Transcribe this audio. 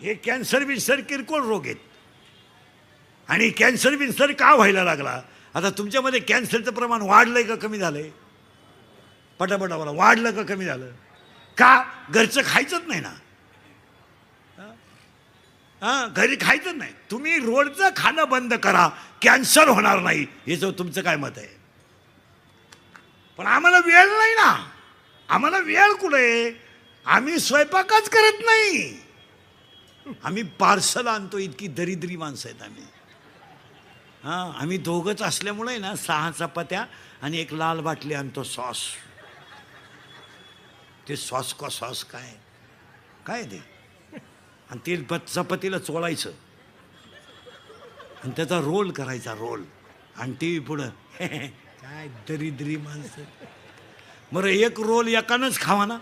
हे कॅन्सर बिन्सर किरकोळ रोग आहेत. आणि कॅन्सर बिन्सर का व्हायला लागला? आता तुमच्यामध्ये कॅन्सरचं प्रमाण वाढलंय का कमी झालंय? पटापटा बोला, वाढलं का कमी झालं? का? घरचं खायचंच नाही ना. घरी खायचंच नाही. तुम्ही रोडचं खाणं बंद करा, कॅन्सर होणार नाही. याचं तुमचं काय मत आहे? पण आम्हाला वेळ नाही ना. आम्हाला वेळ कुठे? आम्ही स्वयंपाकच करत नाही. आम्ही पार्सल आणतो. इतकी दरिद्री माणसं आहेत आम्ही. आम्ही दोघंच असल्यामुळे ना 6 चपात्या आणि एक लाल बाटली आणतो सॉस. ते सॉस का सॉस काय काय ते? आणि ते चपातीला चोळायचं आणि त्याचा रोल करायचा, रोल. आणि टी व्ही पुढं काय दरिद्री माणसं. बरं एक रोल एकानंच खावा ना.